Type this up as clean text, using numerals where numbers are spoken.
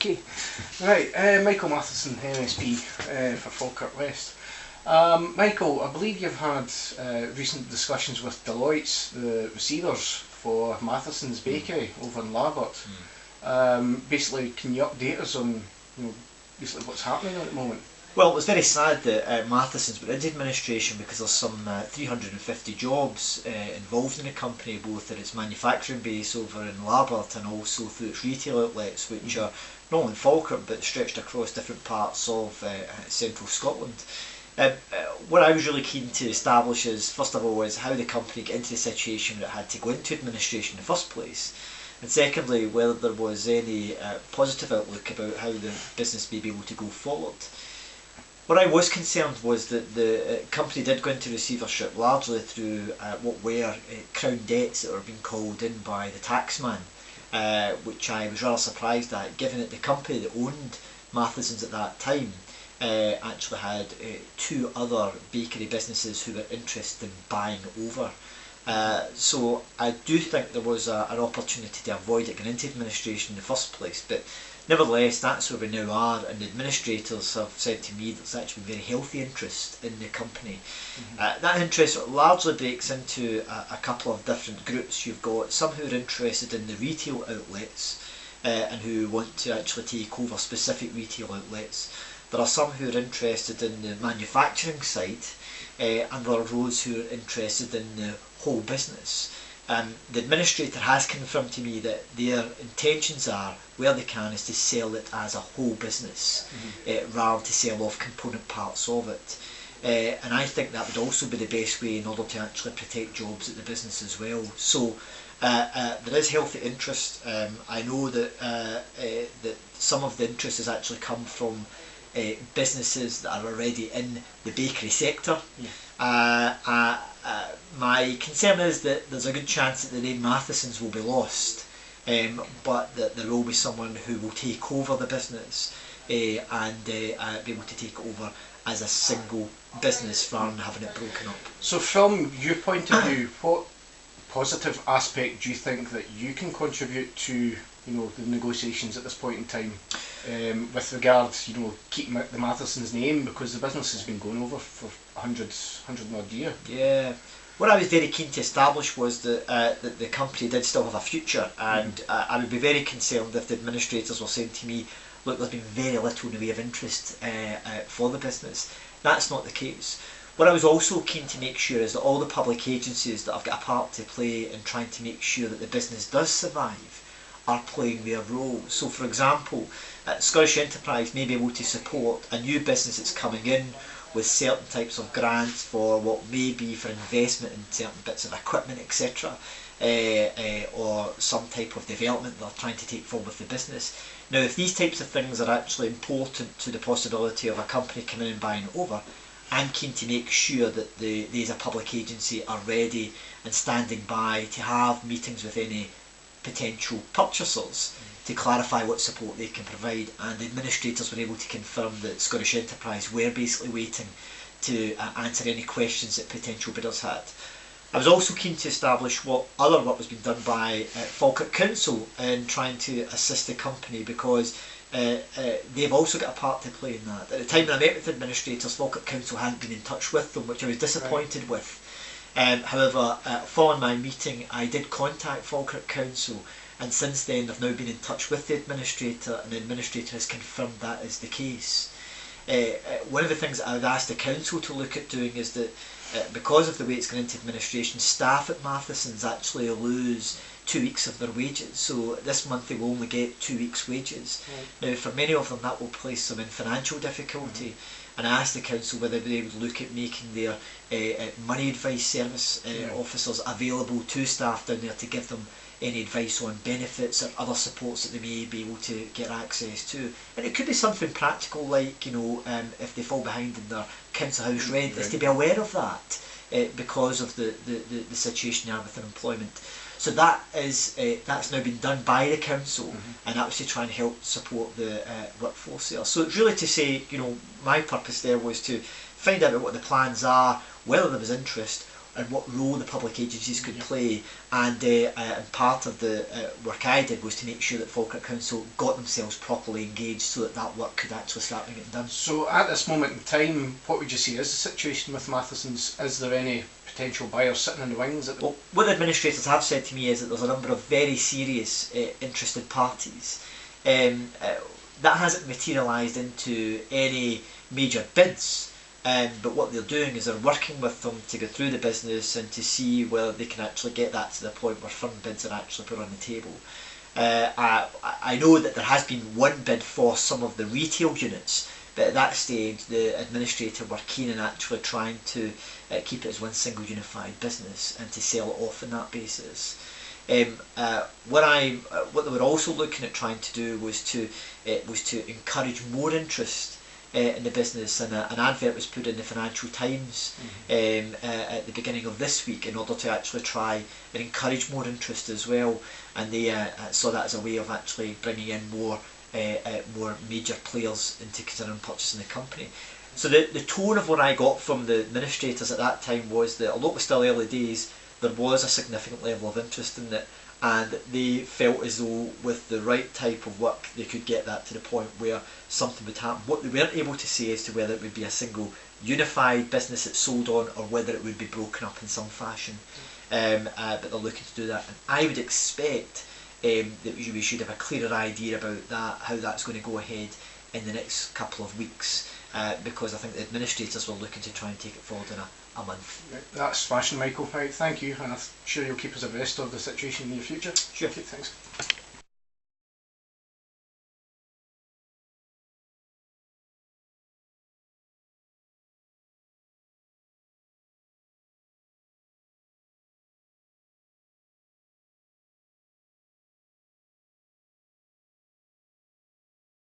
Okay, right, Michael Matheson, MSP for Falkirk West. Michael, I believe you've had recent discussions with Deloitte, the receivers for Matheson's bakery over in Larbert. Basically, can you update us on basically what's happening at the moment? Well, it was very sad that Mathesons were into administration because there's some 350 jobs involved in the company, both at its manufacturing base over in Larbert and also through its retail outlets, which are not only in Falkirk but stretched across different parts of central Scotland. What I was really keen to establish is, first of all, is how the company got into the situation where it had to go into administration in the first place, and secondly, whether there was any positive outlook about how the business may be able to go forward. What I was concerned was that the company did go into receivership largely through what were crown debts that were being called in by the taxman, which I was rather surprised at, given that the company that owned Mathesons at that time actually had two other bakery businesses who were interested in buying over. So I do think there was an opportunity to avoid it going into administration in the first place, but nevertheless that's where we now are, and the administrators have said to me that there's actually been very healthy interest in the company. That interest largely breaks into a couple of different groups. You've got some who are interested in the retail outlets and who want to actually take over specific retail outlets. There are some who are interested in the manufacturing side, and there are those who are interested in the whole business. The administrator has confirmed to me that their intentions are, where they can, is to sell it as a whole business rather than to sell off component parts of it. And I think that would also be the best way in order to actually protect jobs at the business as well. So there is healthy interest. I know that that some of the interest has actually come from businesses that are already in the bakery sector. My concern is that there's a good chance that the name Mathesons will be lost, but that there will be someone who will take over the business and be able to take over as a single business rather than having it broken up. So from your point of view, what positive aspect do you think that you can contribute to the negotiations at this point in time, with regards keeping the Mathesons name, because the business has been going over for 100 and odd year? Yeah, what I was very keen to establish was that, that the company did still have a future, and I would be very concerned if the administrators were saying to me, look, there's been very little in the way of interest for the business. That's not the case. What I was also keen to make sure is that all the public agencies that have got a part to play in trying to make sure that the business does survive are playing their role. So for example, Scottish Enterprise may be able to support a new business that's coming in with certain types of grants for what may be for investment in certain bits of equipment, etc., or some type of development they're trying to take forward with the business. Now, if these types of things are actually important to the possibility of a company coming in and buying over, I'm keen to make sure that they as a public agency are ready and standing by to have meetings with any potential purchasers to clarify what support they can provide, and the administrators were able to confirm that Scottish Enterprise were basically waiting to answer any questions that potential bidders had. I was also keen to establish what other work was being done by Falkirk Council in trying to assist the company, because they've also got a part to play in that. At the time when I met with administrators, Falkirk Council hadn't been in touch with them, which I was disappointed with. However, following my meeting, I did contact Falkirk Council, and since then they've now been in touch with the administrator, and the administrator has confirmed that is the case. One of the things that I would ask the council to look at doing is that because of the way it's going into administration, staff at Mathesons actually lose 2 weeks of their wages. So this month they will only get 2 weeks' wages. Now, for many of them that will place them in financial difficulty. And I asked the council whether they would look at making their money advice service officers available to staff down there to give them any advice on benefits or other supports that they may be able to get access to. And it could be something practical like, if they fall behind in their council house rent, is to be aware of that because of the situation they are with unemployment. So that's now been done by the council, and that was to try and help support the workforce there. So it's really to say, my purpose there was to find out what the plans are, whether there was interest, and what role the public agencies could play, and part of the work I did was to make sure that Falkirk Council got themselves properly engaged so that that work could actually start being done. So at this moment in time, what would you say is the situation with Matheson's? Is there any potential buyers sitting in the wings at the Well, what the administrators have said to me is that there's a number of very serious interested parties. That hasn't materialised into any major bids, but what they're doing is they're working with them to go through the business and to see whether they can actually get that to the point where firm bids are actually put on the table. I know that there has been one bid for some of the retail units, but at that stage the administrator were keen on actually trying to keep it as one single unified business and to sell it off on that basis. What they were also looking at trying to do was to encourage more interest in the business, and an advert was put in the Financial Times at the beginning of this week in order to actually try and encourage more interest as well, and they saw that as a way of actually bringing in more major players into considering purchasing the company. So the tone of what I got from the administrators at that time was that although it was still early days, there was a significant level of interest in it, and they felt as though with the right type of work they could get that to the point where something would happen. What they weren't able to say as to whether it would be a single unified business that's sold on or whether it would be broken up in some fashion, but they're looking to do that, and I would expect that we should have a clearer idea about that, how that's going to go ahead in the next couple of weeks, because I think the administrators were looking to try and take it forward in a month. Right, that's smashing, Michael. Right, thank you, and I'm sure you'll keep us abreast of the situation in the future. Sure. Okay, thanks.